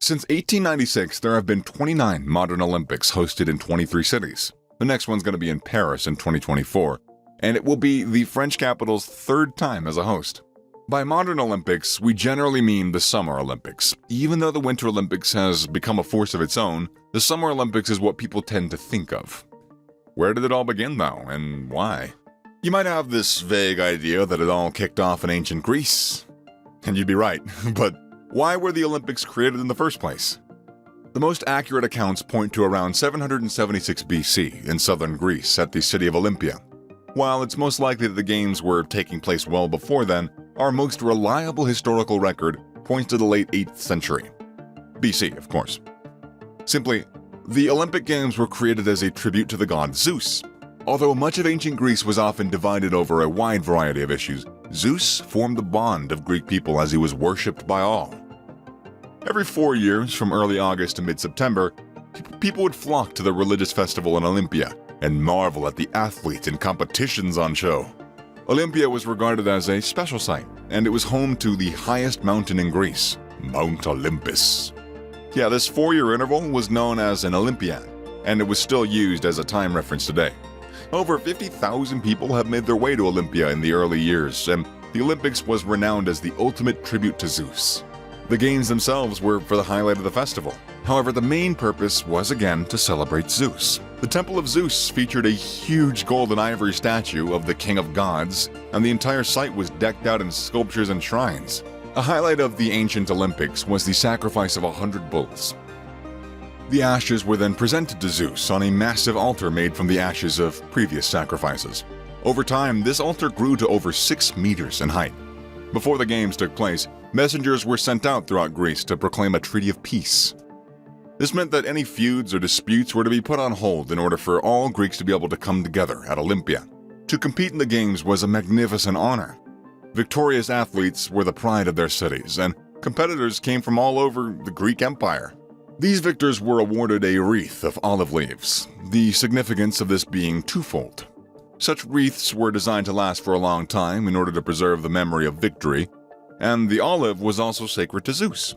Since 1896, there have been 29 modern Olympics hosted in 23 cities. The next one's going to be in Paris in 2024, and it will be the French capital's third time as a host. By modern Olympics, we generally mean the Summer Olympics. Even though the Winter Olympics has become a force of its own, the Summer Olympics is what people tend to think of. Where did it all begin, though, and why? You might have this vague idea that it all kicked off in ancient Greece. And you'd be right, but why were the Olympics created in the first place? The most accurate accounts point to around 776 BC in southern Greece at the city of Olympia. While it's most likely that the games were taking place well before then, our most reliable historical record points to the late 8th century. BC, of course. Simply, the Olympic Games were created as a tribute to the god Zeus. Although much of ancient Greece was often divided over a wide variety of issues, Zeus formed the bond of Greek people as he was worshipped by all. Every 4 years, from early August to mid-September, people would flock to the religious festival in Olympia and marvel at the athletes and competitions on show. Olympia was regarded as a special site, and it was home to the highest mountain in Greece, Mount Olympus. Yeah, this 4-year interval was known as an Olympiad, and it was still used as a time reference today. Over 50,000 people have made their way to Olympia in the early years, and the Olympics was renowned as the ultimate tribute to Zeus. The games themselves were for the highlight of the festival. However, the main purpose was again to celebrate Zeus. The Temple of Zeus featured a huge gold and ivory statue of the King of Gods, and the entire site was decked out in sculptures and shrines. A highlight of the ancient Olympics was the sacrifice of 100 bulls. The ashes were then presented to Zeus on a massive altar made from the ashes of previous sacrifices. Over time, this altar grew to over 6 meters in height. Before the games took place, messengers were sent out throughout Greece to proclaim a treaty of peace. This meant that any feuds or disputes were to be put on hold in order for all Greeks to be able to come together at Olympia. To compete in the games was a magnificent honor. Victorious athletes were the pride of their cities, and competitors came from all over the Greek Empire. These victors were awarded a wreath of olive leaves, the significance of this being twofold. Such wreaths were designed to last for a long time in order to preserve the memory of victory, and the olive was also sacred to Zeus.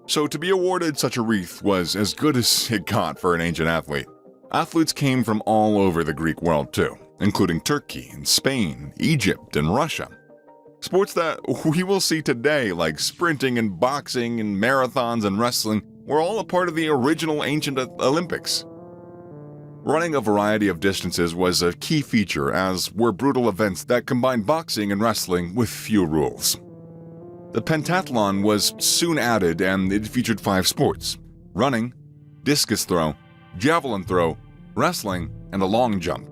So to be awarded such a wreath was as good as it got for an ancient athlete. Athletes came from all over the Greek world too, including Turkey and Spain, Egypt, and Russia. Sports that we will see today, like sprinting and boxing and marathons and wrestling, were all a part of the original ancient Olympics. Running a variety of distances was a key feature, as were brutal events that combined boxing and wrestling with few rules. The pentathlon was soon added, and it featured 5 sports: running, discus throw, javelin throw, wrestling, and a long jump.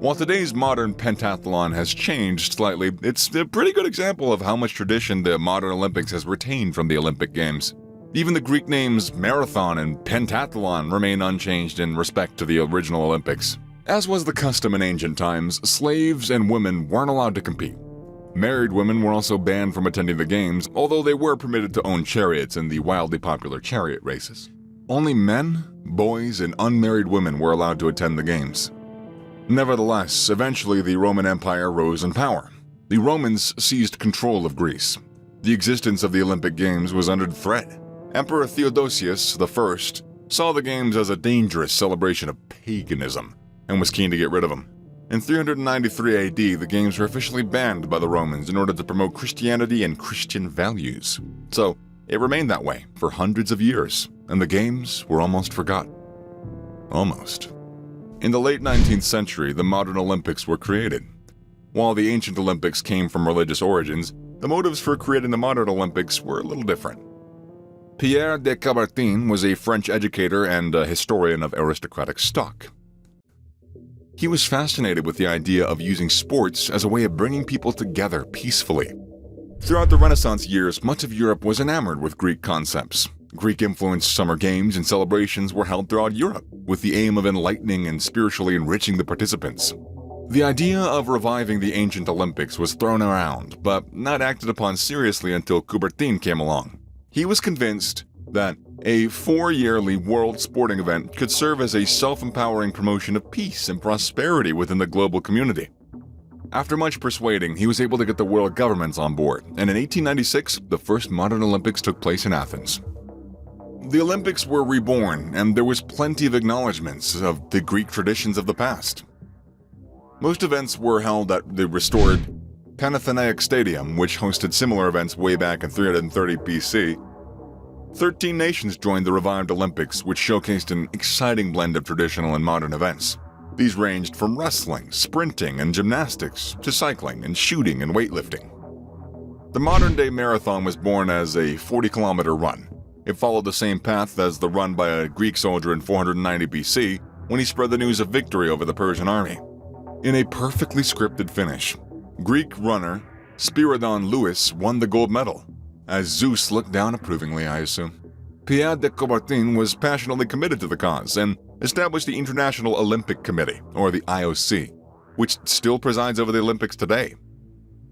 While today's modern pentathlon has changed slightly, it's a pretty good example of how much tradition the modern Olympics has retained from the Olympic Games. Even the Greek names marathon and pentathlon remain unchanged in respect to the original Olympics. As was the custom in ancient times, slaves and women weren't allowed to compete. Married women were also banned from attending the games, although they were permitted to own chariots in the wildly popular chariot races. Only men, boys, and unmarried women were allowed to attend the games. Nevertheless, eventually the Roman Empire rose in power. The Romans seized control of Greece. The existence of the Olympic Games was under threat. Emperor Theodosius I saw the games as a dangerous celebration of paganism and was keen to get rid of them. In 393 AD, the games were officially banned by the Romans in order to promote Christianity and Christian values. So, it remained that way for hundreds of years, and the games were almost forgotten. Almost. In the late 19th century, the modern Olympics were created. While the ancient Olympics came from religious origins, the motives for creating the modern Olympics were a little different. Pierre de Coubertin was a French educator and a historian of aristocratic stock. He was fascinated with the idea of using sports as a way of bringing people together peacefully. Throughout the Renaissance years, much of Europe was enamored with Greek concepts. Greek-influenced summer games and celebrations were held throughout Europe, with the aim of enlightening and spiritually enriching the participants. The idea of reviving the ancient Olympics was thrown around, but not acted upon seriously until Coubertin came along. He was convinced that a 4-yearly world sporting event could serve as a self-empowering promotion of peace and prosperity within the global community. After much persuading, he was able to get the world governments on board, and in 1896, the first modern Olympics took place in Athens. The Olympics were reborn, and there was plenty of acknowledgments of the Greek traditions of the past. Most events were held at the restored Panathenaic Stadium, which hosted similar events way back in 330 BC. 13 nations joined the revived Olympics, which showcased an exciting blend of traditional and modern events. These ranged from wrestling, sprinting, and gymnastics to cycling and shooting and weightlifting. The modern-day marathon was born as a 40-kilometer run. It followed the same path as the run by a Greek soldier in 490 BC when he spread the news of victory over the Persian army. In a perfectly scripted finish, Greek runner Spiridon Lewis won the gold medal, as Zeus looked down approvingly, I assume. Pierre de Coubertin was passionately committed to the cause and established the International Olympic Committee, or the IOC, which still presides over the Olympics today.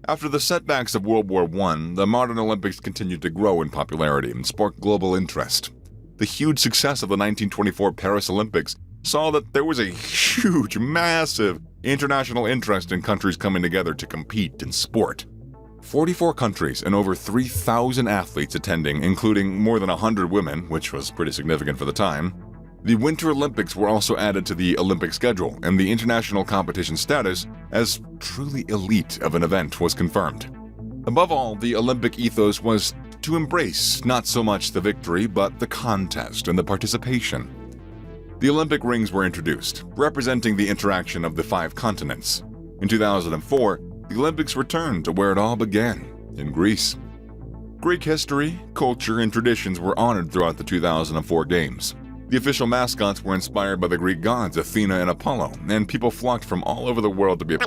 After the setbacks of World War I, the modern Olympics continued to grow in popularity and spark global interest. The huge success of the 1924 Paris Olympics saw that there was a huge, massive international interest in countries coming together to compete in sport. 44 countries and over 3,000 athletes attending, including more than 100 women, which was pretty significant for the time. The Winter Olympics were also added to the Olympic schedule, and the international competition status as truly elite of an event was confirmed. Above all, the Olympic ethos was to embrace not so much the victory, but the contest and the participation. The Olympic rings were introduced, representing the interaction of the 5 continents. In 2004, the Olympics returned to where it all began, in Greece. Greek history, culture, and traditions were honored throughout the 2004 Games. The official mascots were inspired by the Greek gods Athena and Apollo, and people flocked from all over the world to be